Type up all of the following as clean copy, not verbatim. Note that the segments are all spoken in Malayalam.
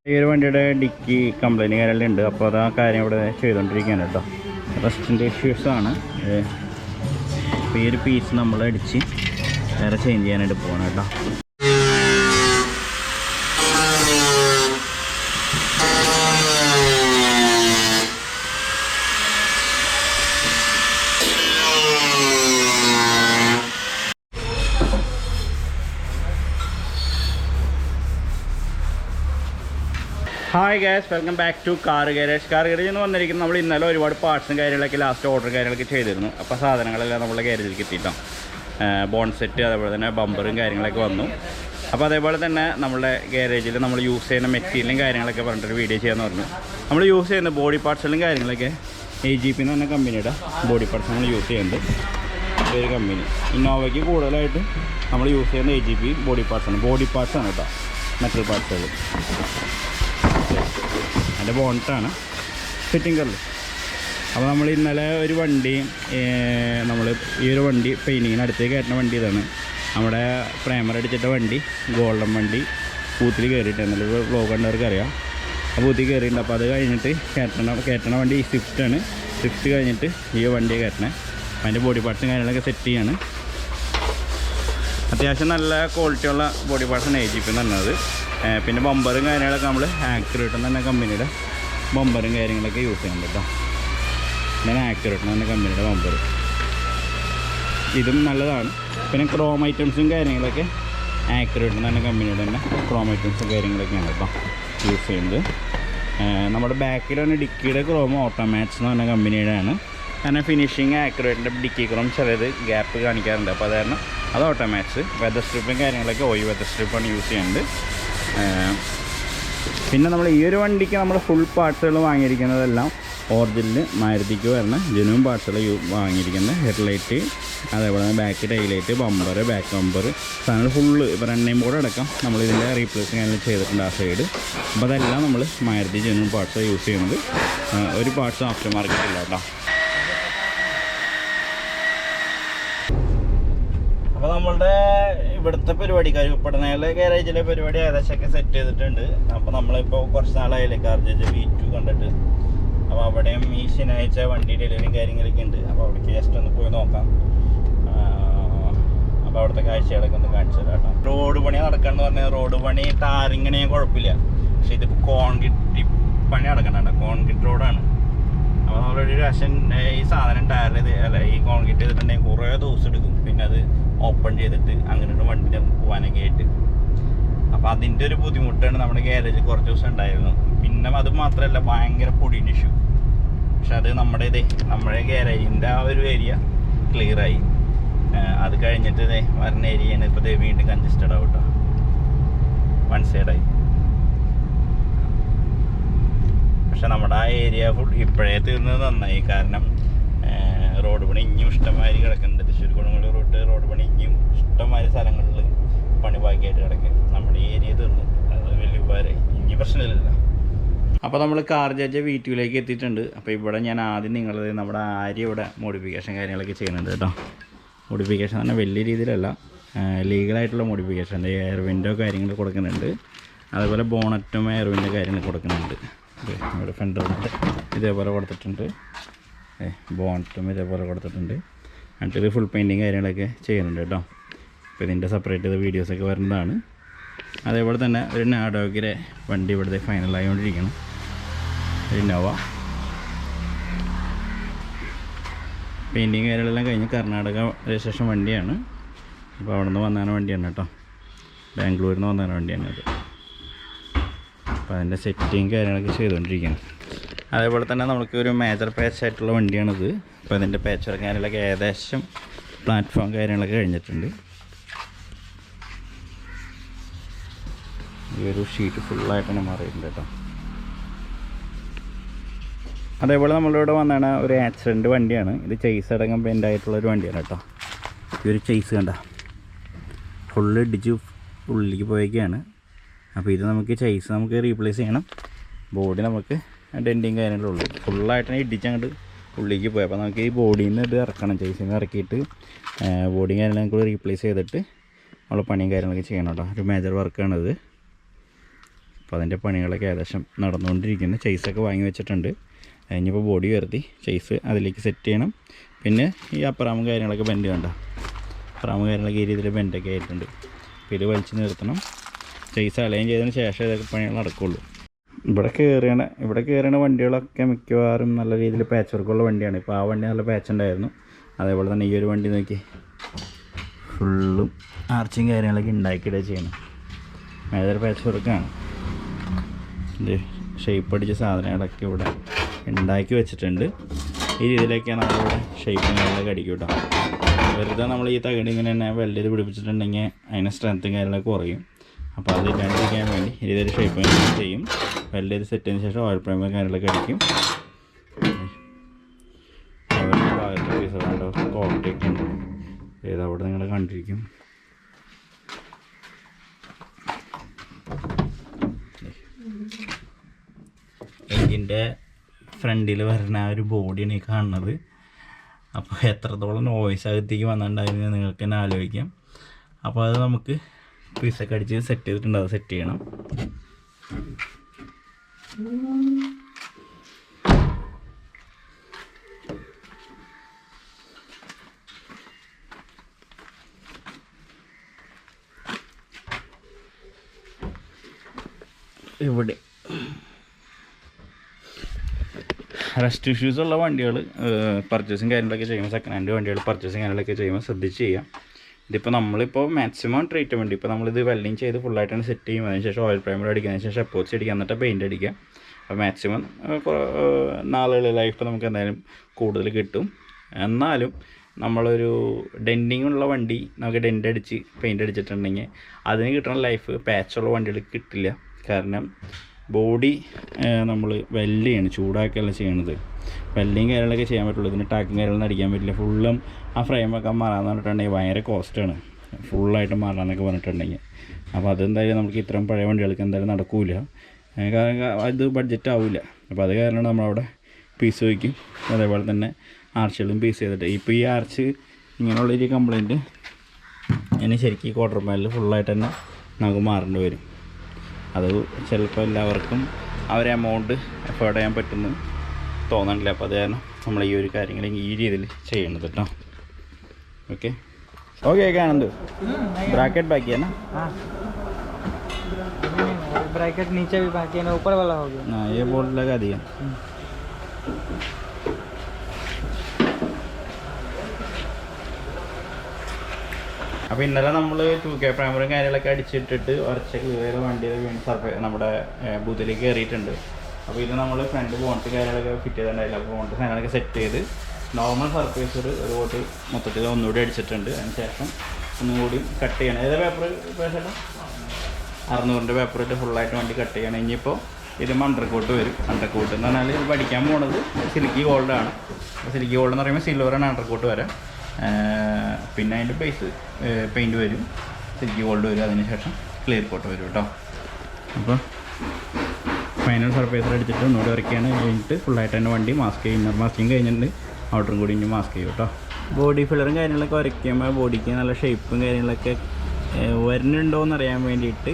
ഈ ഒരു വണ്ടിയുടെ ഡിക്കി കംപ്ലൈൻറ്റ് കാര്യമെല്ലാം ഉണ്ട്. അപ്പോൾ അത് ആ കാര്യം ഇവിടെ ചെയ്തുകൊണ്ടിരിക്കുകയാണ് കേട്ടോ. റസ്റ്റിൻ്റെ ഇഷ്യൂസാണ്. അപ്പോൾ ഈ ഒരു പീസ് നമ്മൾ അടിച്ച് വേറെ ചേഞ്ച് ചെയ്യാനായിട്ട് പോകണം കേട്ടോ. Hi guys, welcome back to car garage. Car garage എന്ന് പറഞ്ഞിരിക്കുന്നത് നമ്മൾ ഇന്നലെ ഒരുപാട് പാർട്സും കാര്യങ്ങളൊക്കെ ലാസ്റ്റ് ഓർഡർ കാര്യങ്ങളൊക്കെ ചെയ്തിരുന്നു. അപ്പോൾ സാധനങ്ങളെല്ലാം നമ്മളെ ഗാരേജിലേക്ക് എത്തിയിട്ടാണ്. ബോൺ സെറ്റ്, അതേപോലെ തന്നെ ബമ്പറും കാര്യങ്ങളൊക്കെ വന്നു. അപ്പോൾ അതേപോലെ തന്നെ നമ്മുടെ ഗാരേജിൽ നമ്മൾ യൂസ് ചെയ്യുന്ന മെറ്റീരിയലും കാര്യങ്ങളൊക്കെ പറഞ്ഞിട്ടൊരു വീഡിയോ ചെയ്യാമെന്ന് പറഞ്ഞു. നമ്മൾ യൂസ് ചെയ്യുന്ന ബോഡി പാർട്സുകളും കാര്യങ്ങളൊക്കെ AGP എന്ന് പറഞ്ഞ കമ്പനിയുടെ ബോഡി പാർട്സ് നമ്മൾ യൂസ് ചെയ്യുന്നുണ്ട്. ഒരു കമ്പനി ഇന്നോവയ്ക്ക് കൂടുതലായിട്ട് നമ്മൾ യൂസ് ചെയ്യുന്ന AGP ബോഡി പാർട്സാണ് കേട്ടോ, മെറ്റൽ പാർട്സുകൾ. അതിൻ്റെ ബോണറ്റാണ് ഫിറ്റിംഗ് കല്ല്. അപ്പോൾ നമ്മൾ ഇന്നലെ ഒരു വണ്ടി ഈ ഒരു വണ്ടി പെയിൻറ്റിങ്ങിന് അടുത്തേക്ക് കയറ്റുന്ന വണ്ടി ഇതാണ്. നമ്മുടെ പ്രൈമർ അടിച്ചിട്ട വണ്ടി, ഗോൾഡൻ വണ്ടി പൂത്തിൽ കയറിയിട്ട് ഇന്നലെ വ്ലോഗ് കണ്ടവർക്ക് അറിയാം. ആ പൂത്തിൽ കയറിയിട്ടുണ്ട്. അപ്പോൾ അത് കഴിഞ്ഞിട്ട് കയറ്റണ വണ്ടി ഈ സ്വിഫ്റ്റാണ്. സ്വിഫ്റ്റ് കഴിഞ്ഞിട്ട് ഈ വണ്ടി കയറ്റണേ. അതിൻ്റെ ബോഡി പാർട്സും കാര്യങ്ങളൊക്കെ സെറ്റ് ചെയ്യാണ്. അത്യാവശ്യം നല്ല ക്വാളിറ്റിയുള്ള ബോഡി പാർട്സാണ് AGP എന്ന് പറഞ്ഞത്. പിന്നെ ബമ്പറും കാര്യങ്ങളൊക്കെ നമ്മൾ ആക്യുറേറ്റ് തന്നെ കമ്പനിയുടെ ബമ്പറും കാര്യങ്ങളൊക്കെ യൂസ് ചെയ്യുന്നുണ്ട് കേട്ടോ. ഞാൻ ആക്യുറേറ്റ് തന്നെ കമ്പനിയുടെ ബമ്പർ, ഇതും നല്ലതാണ്. പിന്നെ ക്രോം ഐറ്റംസും കാര്യങ്ങളൊക്കെ ആക്യുറേറ്റ് തന്നെ കമ്പനിയുടെ തന്നെ ക്രോം ഐറ്റംസും കാര്യങ്ങളൊക്കെയാണ് കേട്ടോ യൂസ് ചെയ്യുന്നത്. നമ്മുടെ ബാക്കിലാണ് ഡിക്കിയുടെ ക്രോം ഓട്ടോമാറ്റ്സ് എന്ന് പറഞ്ഞ കമ്പനിയുടെയാണ്. കാരണം ഫിനിഷിങ് ആക്യുറേറ്റിൻ്റെ ഡിക്കി ക്രോം ചിലത് ഗ്യാപ്പ് കാണിക്കാറുണ്ട്. അപ്പോൾ അത് കാരണം അത് ഓട്ടോമാറ്റ്സ്. വെതർ സ്ട്രിപ്പും കാര്യങ്ങളൊക്കെ വെതർ സ്ട്രിപ്പാണ് യൂസ് ചെയ്യുന്നത്. പിന്നെ നമ്മൾ ഈ ഒരു വണ്ടിക്ക് നമ്മൾ ഫുൾ പാർട്സുകൾ വാങ്ങിയിരിക്കുന്നതെല്ലാം ഒറിജിനൽ മാരുതിക്ക് വരുന്ന ജെന്യൂൻ പാർട്സുകൾ വാങ്ങിയിരിക്കുന്നത്. ഹെഡ്ലൈറ്റ്, അതേപോലെ തന്നെ back taillight, bumper, back bumper സാധനങ്ങൾ ഫുള്ള് ഇപ്പോൾ റണ്ണിങ് ബോർഡ് അടക്കം നമ്മളിതിൻ്റെ റീപ്ലേസിങ് കാര്യങ്ങൾ ചെയ്തിട്ടുണ്ട് ആ സൈഡ്. അപ്പോൾ അതെല്ലാം നമ്മൾ മാരുതി ജെന്യൂൻ പാർട്സ് യൂസ് ചെയ്യുന്നത്. ഒരു പാർട്സും ആഫ്റ്റർ മാർക്കറ്റ് ഇല്ല കേട്ടോ. അപ്പോൾ നമ്മളുടെ ഇവിടുത്തെ പരിപാടി കരുപ്പടനയിലെ ഗാരേജിലെ പരിപാടി ഏകദേശമൊക്കെ സെറ്റ് ചെയ്തിട്ടുണ്ട്. അപ്പോൾ നമ്മളിപ്പോൾ കുറച്ച് നാളായില്ലേ CarJJ V2 കണ്ടിട്ട്. അപ്പോൾ അവിടെയും ഈ ശനിയാഴ്ച വണ്ടി ഡെലിവറിയും കാര്യങ്ങളൊക്കെ ഉണ്ട്. അപ്പോൾ അവിടേക്ക് ജസ്റ്റ് ഒന്ന് പോയി നോക്കാം. അപ്പോൾ അവിടുത്തെ കാഴ്ചകളൊക്കെ ഒന്ന് കാണിച്ചു തരാം കേട്ടോ. റോഡ് പണി നടക്കണമെന്ന് പറഞ്ഞാൽ റോഡ് പണി ടാറിങ്ങനെ കുഴപ്പമില്ല. പക്ഷേ ഇതിപ്പോൾ കോൺക്രീറ്റ് പണി നടക്കണുണ്ട്, കോൺക്രീറ്റ് റോഡാണ്. അപ്പോൾ നമ്മളൊരു പ്രാവശ്യം ഈ സാധനം ടയർ ഈ കോൺക്രീറ്റ് ചെയ്തിട്ടുണ്ടെങ്കിൽ കുറേ ദിവസം എടുക്കും. പിന്നെ അത് ഓപ്പൺ ചെയ്തിട്ട് അങ്ങനെ വണ്ടി പോകാനൊക്കെ ആയിട്ട്. അപ്പോൾ അതിൻ്റെ ഒരു ബുദ്ധിമുട്ടാണ് നമ്മുടെ ഗാരേജിൽ കുറച്ച് ദിവസം ഉണ്ടായിരുന്നു. പിന്നെ അത് മാത്രമല്ല ഭയങ്കര പൊടിയുടെ ഇഷ്യൂ. പക്ഷെ അത് നമ്മുടെ ഗാരേജിൻ്റെ ആ ഒരു ഏരിയ ക്ലിയറായി. അത് കഴിഞ്ഞിട്ട് വരുന്ന ഏരിയയാണ് ഇപ്പോൾ വീണ്ടും കൺജസ്റ്റഡ് ആവും കേട്ടോ, വൺ സൈഡായി. പക്ഷെ നമ്മുടെ ആ ഏരിയ ഫുൾ ഇപ്പോഴേ തീർന്നത് നന്നായി. കാരണം റോഡ് പണി ഇനിയും ഇഷ്ടംമാതിരി കിടക്കുന്നുണ്ട്. തൃശ്ശൂർ കൊടുങ്ങല്ലൂർ റോഡ് പണി ഇനിയും ഇഷ്ടംമാതിരി സ്ഥലങ്ങളിൽ പണി ബാക്കിയായിട്ട് കിടക്കും. നമ്മുടെ ഈ ഏരിയ തീർന്നു, അത് വലിയ ഉപകാരമായി. ഇനി പ്രശ്നമില്ല. അപ്പോൾ നമ്മൾ CarJJ V2 എത്തിയിട്ടുണ്ട്. അപ്പോൾ ഇവിടെ ഞാൻ ആദ്യം നമ്മുടെ ആര്യ ഇവിടെ മോഡിഫിക്കേഷൻ കാര്യങ്ങളൊക്കെ ചെയ്യുന്നുണ്ട് കേട്ടോ. മോഡിഫിക്കേഷൻ തന്നെ വലിയ രീതിയിലല്ല, ലീഗലായിട്ടുള്ള മോഡിഫിക്കേഷൻ. എയർ വിൻഡോ കാര്യങ്ങൾ കൊടുക്കുന്നുണ്ട്. അതുപോലെ ബോണറ്റും എയർ വിൻഡോ കാര്യങ്ങൾ കൊടുക്കുന്നുണ്ട്. ഇവിടെ ഫെൻഡറിൻ്റെ ഇതേപോലെ കൊടുത്തിട്ടുണ്ട്, ബോണറ്റും ഇതേപോലെ കൊടുത്തിട്ടുണ്ട്. എന്നിട്ട് ഇത് ഫുൾ പെയിൻറ്റിങ് കാര്യങ്ങളൊക്കെ ചെയ്യുന്നുണ്ട് കേട്ടോ. അപ്പോൾ ഇതിൻ്റെ സെപ്പറേറ്റ് ചെയ്ത വീഡിയോസൊക്കെ വരുന്നതാണ്. അതേപോലെ തന്നെ ഒരു നാടോഗിരെ വണ്ടി ഇവിടുത്തെ ഫൈനലായിക്കൊണ്ടിരിക്കണം, ഇന്നോവ. പെയിൻറ്റിങ് കാര്യങ്ങളെല്ലാം കഴിഞ്ഞ് കർണാടക രജിസ്ട്രേഷൻ വണ്ടിയാണ്. അപ്പോൾ അവിടെ നിന്ന് വന്നാണ് വണ്ടിയാണ് കേട്ടോ, ബാംഗ്ലൂരിൽ നിന്ന് വന്നാണ് വണ്ടിയാണ് അത്. അപ്പോൾ അതിൻ്റെ സെറ്റിങ് കാര്യങ്ങളൊക്കെ ചെയ്തുകൊണ്ടിരിക്കുകയാണ്. അതേപോലെ തന്നെ നമുക്ക് ഒരു മേജർ പാച്ച് ആയിട്ടുള്ള വണ്ടിയാണിത്. അപ്പോൾ അതിൻ്റെ പാച്ച് കാര്യങ്ങളൊക്കെ ഏകദേശം പ്ലാറ്റ്ഫോം കാര്യങ്ങളൊക്കെ കഴിഞ്ഞിട്ടുണ്ട്. ഈ ഒരു ഷീറ്റ് ഫുള്ളായിട്ട് തന്നെ മാറിയിട്ടുണ്ട് കേട്ടോ. അതേപോലെ നമ്മളിവിടെ വന്നാണ് ഒരു ആക്സിഡൻറ്റ് വണ്ടിയാണ്. ഇത് ചെയ്സ് അടക്കം പെൻഡായിട്ടുള്ളൊരു വണ്ടിയാണ് കേട്ടോ. ഈ ഒരു ചെയ്സ് കണ്ട ഫുള്ള് ഇടിച്ച് ഉള്ളിലേക്ക് പോയേക്കാണ്. അപ്പോൾ ഇത് നമുക്ക് റീപ്ലേസ് ചെയ്യണം. ബോഡി നമുക്ക് ഡെൻറ്റിങ് കാര്യങ്ങളുള്ളൂ, ഫുള്ളായിട്ട് തന്നെ ഇടിച്ചങ്ങോട്ട് ഉള്ളിലേക്ക് പോയി. അപ്പോൾ നമുക്ക് ഈ ബോഡിയിൽ നിന്ന് ഇത് ഇറക്കണം, ചെയ്സിൽ നിന്ന് ഇറക്കിയിട്ട് ബോഡി കാര്യങ്ങൾ നമുക്ക് റീപ്ലേസ് ചെയ്തിട്ട് ഉള്ള പണിയും കാര്യങ്ങളൊക്കെ ചെയ്യണം കേട്ടോ. ഒരു മേജർ വർക്കാണിത്. അപ്പോൾ അതിൻ്റെ പണികളൊക്കെ ഏകദേശം നടന്നുകൊണ്ടിരിക്കുന്നു. ചെയ്സൊക്കെ വാങ്ങി വെച്ചിട്ടുണ്ട്. ഇനിയിപ്പോൾ ബോഡി ഉയർത്തി ചെയ്സ് അതിലേക്ക് സെറ്റ് ചെയ്യണം. പിന്നെ ഈ അപ്പറാമും കാര്യങ്ങളൊക്കെ ബെൻഡ് വേണ്ട, അപ്പറാമും കാര്യങ്ങളൊക്കെ ഈ രീതിയിൽ ബെൻഡൊക്കെ ആയിട്ടുണ്ട്. അപ്പോൾ ഇത് വലിച്ച് നിർത്തണം. ചെയ്സ് അലൈൻ ചെയ്തതിന് ശേഷം ഇതൊക്കെ പണികൾ നടക്കുകയുള്ളൂ. ഇവിടെ കയറിയണ വണ്ടികളൊക്കെ മിക്കവാറും നല്ല രീതിയിൽ പാച്ച് വർക്കുള്ള വണ്ടിയാണ്. ഇപ്പോൾ ആ വണ്ടി നല്ല പാച്ച് ഉണ്ടായിരുന്നു. അതേപോലെ തന്നെ ഈ ഒരു വണ്ടി നോക്കി ഫുള്ളും ആർച്ചും കാര്യങ്ങളൊക്കെ ഉണ്ടാക്കിയിടുക ചെയ്യണം. മേജർ പാച്ച് വർക്കാണ്. ഇത് ഷേപ്പ് അടിച്ച സാധനങ്ങളൊക്കെ ഇവിടെ ഉണ്ടാക്കി വെച്ചിട്ടുണ്ട്. ഈ രീതിയിലൊക്കെയാണ് നമ്മളിവിടെ ഷേപ്പും കാര്യങ്ങളൊക്കെ അടിക്കും കേട്ടോ. വെറുതെ നമ്മൾ ഈ തകടി ഇങ്ങനെ തന്നെ വെൽഡ് ചെയ്ത് പിടിപ്പിച്ചിട്ടുണ്ടെങ്കിൽ അതിന് സ്ട്രെങ്ത്തും കാര്യങ്ങളൊക്കെ കുറയും. അപ്പോൾ അത് ഇല്ലാണ്ടിരിക്കാൻ വേണ്ടി ഇതൊരു ഷേപ്പ് ചെയ്യും. വെൽഡ് ചെയ്ത് സെറ്റ് ചെയ്തതിന് ശേഷം ഓയിൽ പ്രൈമർ കാര്യങ്ങളൊക്കെ അടിക്കും. ഭാഗത്ത് പീസുകളുണ്ടോ ക്വാളിറ്റിയൊക്കെ ഉണ്ട്. ഏതവിടെ നിങ്ങൾ കണ്ടിരിക്കും. ഇതിൻ്റെ ഫ്രണ്ടിൽ വരുന്ന ആ ഒരു ബോഡിയാണ് ഈ കാണുന്നത്. അപ്പോൾ എത്രത്തോളം നോയ്സ് അകത്തേക്ക് വന്നിട്ടുണ്ടായിരുന്നു നിങ്ങൾക്ക് തന്നെ ആലോചിക്കാം. അപ്പോൾ അത് നമുക്ക് പീസൊക്കെ അടിച്ച് സെറ്റ് ചെയ്തിട്ടുണ്ട്. അത് സെറ്റ് ചെയ്യണം. ഇവിടെ റെസ്റ്റ് ഇഷ്യൂസ് ഉള്ള വണ്ടികൾ പർച്ചേസിങ് കാര്യങ്ങളൊക്കെ ചെയ്യുമ്പോൾ, സെക്കൻഡ് ഹാൻഡ് വണ്ടികൾ പർച്ചേസിങ് കാര്യങ്ങളൊക്കെ ചെയ്യുമ്പോൾ ശ്രദ്ധിച്ച് ചെയ്യാം. ഇതിപ്പോൾ നമ്മളിപ്പോൾ മാക്സിമം ട്രീറ്റ്മെൻറ്റ്, ഇപ്പോൾ നമ്മളിത് വെൽഡിങ് ചെയ്ത് ഫുള്ളായിട്ടാണ് സെറ്റ് ചെയ്യും. അതിനുശേഷം ഓയിൽ പ്രൈമർ അടിക്കുന്നതിന് ശേഷം എപ്പോക്സി അടിക്കുക, എന്നിട്ട് പെയിൻറ്റ് അടിക്കുക. അപ്പോൾ മാക്സിമം നാളുകളിൽ ലൈഫ് നമുക്ക് എന്തായാലും കൂടുതൽ കിട്ടും. എന്നാലും നമ്മളൊരു ഡെൻറ്റിങ് ഉള്ള വണ്ടി നമുക്ക് ഡെൻറ്റ് അടിച്ച് പെയിൻറ്റ് അടിച്ചിട്ടുണ്ടെങ്കിൽ അതിന് കിട്ടുന്ന ലൈഫ് പാച്ചുള്ള വണ്ടികൾക്ക് കിട്ടില്ല. കാരണം ബോഡി നമ്മൾ വെൽഡ് ചെയ്യണം, ചൂടാക്കുകയല്ല ചെയ്യണത്. വെൽഡിങ് കാര്യങ്ങളൊക്കെ ചെയ്യാൻ പറ്റുള്ളൂ. ഇതിന് ടാക്കും കാര്യങ്ങളൊന്നും അടിക്കാൻ പറ്റില്ല. ഫുള്ളും ആ ഫ്രെയിമൊക്കെ മാറാമെന്ന് പറഞ്ഞിട്ടുണ്ടെങ്കിൽ ഭയങ്കര കോസ്റ്റാണ്, ഫുള്ളായിട്ട് മാറാമെന്നൊക്കെ പറഞ്ഞിട്ടുണ്ടെങ്കിൽ. അപ്പോൾ അതെന്തായാലും നമുക്ക് ഇത്രയും പഴയ വണ്ടികൾക്ക് എന്തായാലും നടക്കില്ല. കാരണം അത് ബഡ്ജറ്റ് ആവില്ല. അപ്പോൾ അത് കാരണമാണ് നമ്മളവിടെ പീസ് വയ്ക്കും. അതേപോലെ തന്നെ ആർച്ചുകളും പീസ് ചെയ്തിട്ട്, ഇപ്പോൾ ഈ ആർച്ച് ഇങ്ങനെയുള്ളൊരു കംപ്ലയിൻറ്റ് ഇനി ശരിക്കും ഈ ക്വാർട്ടർ പാനൽ ഫുള്ളായിട്ട് തന്നെ നമുക്ക് മാറേണ്ടി വരും. അത് ചിലപ്പോൾ എല്ലാവർക്കും അവരെ എമൗണ്ട് എഫേർഡ് ചെയ്യാൻ പറ്റുമെന്ന് തോന്നണില്ല. അപ്പോൾ അത് കാരണം നമ്മൾ ഈ ഒരു കാര്യങ്ങൾ ഈ രീതിയിൽ ചെയ്യണത് കേട്ടോ. ओके ओके क्या आनंद ब्रैकेट बाकी है ना? हाँ ब्रैकेट नीचे भी बाकी है ना, ऊपर वाला हो गया ना, ये बोर्ड लगा दिया. അപ്പോൾ ഇന്നലെ നമ്മൾ 2K പ്രൈമറും കാര്യങ്ങളൊക്കെ അടിച്ചിട്ടിട്ട് ഉറച്ച ക്ലിയർ വണ്ടി നമ്മുടെ ബൂത്തിലേക്ക് കയറിയിട്ടുണ്ട്. അപ്പോൾ ഇത് നമ്മൾ ഫ്രണ്ട് ബോണ്ട് കാര്യങ്ങളൊക്കെ ഫിറ്റ് ചെയ്തിട്ടുണ്ടായില്ല. അപ്പോൾ ബോണ്ട് സാധനങ്ങളൊക്കെ സെറ്റ് ചെയ്ത് നോർമൽ സർഫേസർ ഒരു ബോട്ട് മൊത്തത്തിൽ ഒന്നുകൂടി അടിച്ചിട്ടുണ്ട്. അതിന് ശേഷം ഒന്നുകൂടി കട്ട് ചെയ്യണം. ഏതാ പേപ്പർ പേശല്ലോ 600-ൻ്റെ പേപ്പർ ഇട്ട് ഫുള്ളായിട്ട് വണ്ടി കട്ട് ചെയ്യണം. ഇനിയിപ്പോൾ ഇത് അണ്ടർകോട്ട് വരും. അണ്ടർകോട്ട് എന്ന് പറഞ്ഞാൽ ഇത് പഠിക്കാൻ പോണത് സിൽക്കി ഗോൾഡാണ്. സിൽക്കി ഗോൾഡ് എന്ന് പറയുമ്പോൾ സിൽവറാണ് അണ്ടർകോട്ട് വരാം. പിന്നെ അതിൻ്റെ ബേസ് പെയിൻറ്റ് വരും, സിൽക്കി ഗോൾഡ് വരും, അതിനുശേഷം ക്ലിയർ കോട്ട് വരും കേട്ടോ. അപ്പോൾ ഫൈനൽ സർഫേസർ അടിച്ചിട്ട് ഒന്നുകൂടി വരയ്ക്കുകയാണ്. കഴിഞ്ഞിട്ട് ഫുള്ളായിട്ട് തന്നെ വണ്ടി മാസ്ക് ചെയ്യും. ഇന്നർ മാസ്കിങ് കഴിഞ്ഞിട്ടുണ്ട്, ഔട്ടറും കൂടി ഇനി മാസ്ക് ചെയ്യും കേട്ടോ. ബോഡി ഫില്ലറും കാര്യങ്ങളൊക്കെ വരയ്ക്കുമ്പോൾ ബോഡിക്ക് നല്ല ഷേപ്പും കാര്യങ്ങളൊക്കെ വരുന്നുണ്ടോ എന്നറിയാൻ വേണ്ടിയിട്ട്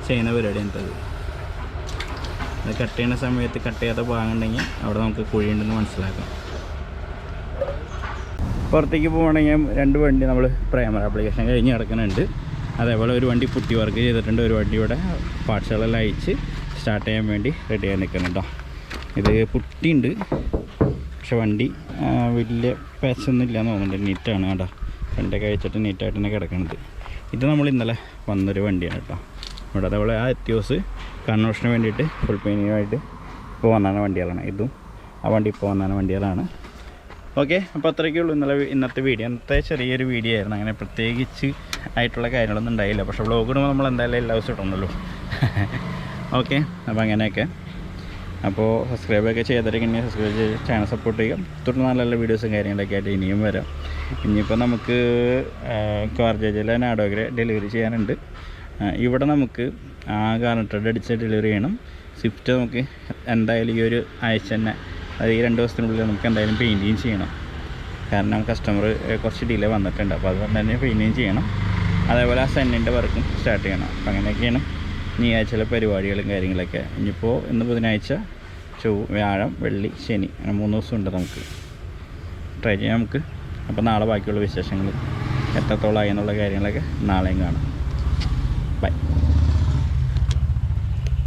ചെയ്യുന്ന പരിപാടി എന്തത്. അത് കട്ട് ചെയ്യുന്ന സമയത്ത് കട്ട് ചെയ്യാത്ത ഭാഗം ഉണ്ടെങ്കിൽ അവിടെ നമുക്ക് കുഴിയുണ്ടെന്ന് മനസ്സിലാക്കാം. പുറത്തേക്ക് പോകണമെങ്കിൽ 2 വണ്ടി നമ്മൾ പ്രൈമർ ആപ്ലിക്കേഷൻ കഴിഞ്ഞ് കിടക്കുന്നുണ്ട്. അതേപോലെ ഒരു വണ്ടി പുട്ടി വർക്ക് ചെയ്തിട്ടുണ്ട്. ഒരു വണ്ടി ഇവിടെ പാർട്സുകളെല്ലാം അയച്ച് സ്റ്റാർട്ട് ചെയ്യാൻ വേണ്ടി റെഡി ആയി നിൽക്കുന്നുണ്ടോ. ഇത് പുട്ടിയുണ്ട്, പക്ഷെ വണ്ടി വലിയ പാച്ചൊന്നും ഇല്ലയെന്ന് തോന്നുന്നുണ്ട്. നീറ്റാണ് കേട്ടോ, ഫ്രണ്ടൊക്കെ അയച്ചിട്ട് നീറ്റായിട്ട് തന്നെ കിടക്കുന്നത്. ഇത് നമ്മൾ ഇന്നലെ വന്നൊരു വണ്ടിയാണ് കേട്ടോ. ഇവിടെ അതേപോലെ ആ എത്തിയോസ് കൺവേർഷന് വേണ്ടിയിട്ട് ഫുൾ പെയിനിങ്ങുമായിട്ട് ഇപ്പോൾ വന്നാണ് വണ്ടികളാണ്. ഇതും ആ വണ്ടി ഇപ്പോൾ വന്നാണ് വണ്ടികളാണ്. ഓക്കെ, അപ്പോൾ അത്രയൊക്കെ ഉള്ളൂ ഇന്നത്തെ വീഡിയോ. ഇന്നത്തെ ചെറിയൊരു വീഡിയോ ആയിരുന്നു. അങ്ങനെ പ്രത്യേകിച്ച് ആയിട്ടുള്ള കാര്യങ്ങളൊന്നും ഉണ്ടായില്ല. പക്ഷേ വ്ളോഗ് ഇടുമ്പോൾ നമ്മൾ എന്തായാലും എല്ലാ ദിവസവും ഇടണമല്ലോ. ഓക്കെ, അപ്പോൾ അങ്ങനെയൊക്കെ. അപ്പോൾ സബ്സ്ക്രൈബൊക്കെ ചെയ്തിട്ടുണ്ടെങ്കിൽ സബ്സ്ക്രൈബ് ചെയ്ത് ചാനൽ സപ്പോർട്ട് ചെയ്യുക. തുടർന്ന് നല്ല നല്ല വീഡിയോസും കാര്യങ്ങളൊക്കെ ആയിട്ട് ഇനിയും വരാം. ഇനിയിപ്പോൾ നമുക്ക് CarJJയിലെ നാടോഗ്രെ ഡെലിവറി ചെയ്യാനുണ്ട്. ഇവിടെ നമുക്ക് കാർട്ടഡ് അടിച്ച് ഡെലിവറി ചെയ്യണം. സ്വിഫ്റ്റ് നമുക്ക് എന്തായാലും ഈ ഒരു ആഴ്ച തന്നെ, അത് ഈ 2 ദിവസത്തിനുള്ളിൽ നമുക്ക് എന്തായാലും പെയിൻറ്റിങ് ചെയ്യണം. കാരണം കസ്റ്റമർ കുറച്ച് ഡിലേ വന്നിട്ടുണ്ട്. അപ്പോൾ അതുകൊണ്ട് തന്നെ പെയിൻറ്റിങ് ചെയ്യണം. അതേപോലെ ആ സെന്നിൻ്റെ വർക്കും സ്റ്റാർട്ട് ചെയ്യണം. അപ്പോൾ അങ്ങനെയൊക്കെയാണ് ഇനി ആഴ്ചയിലെ പരിപാടികളും കാര്യങ്ങളൊക്കെ. ഇനിയിപ്പോൾ ഇന്ന് ബുധനാഴ്ച, വ്യാഴം, വെള്ളി, ശനി അങ്ങനെ 3 ദിവസം ഉണ്ട് നമുക്ക് ട്രൈ ചെയ്യാം നമുക്ക്. അപ്പോൾ നാളെ ബാക്കിയുള്ള വിശേഷങ്ങൾ എത്രത്തോളമായി എന്നുള്ള കാര്യങ്ങളൊക്കെ നാളെയും കാണാം. ബൈ.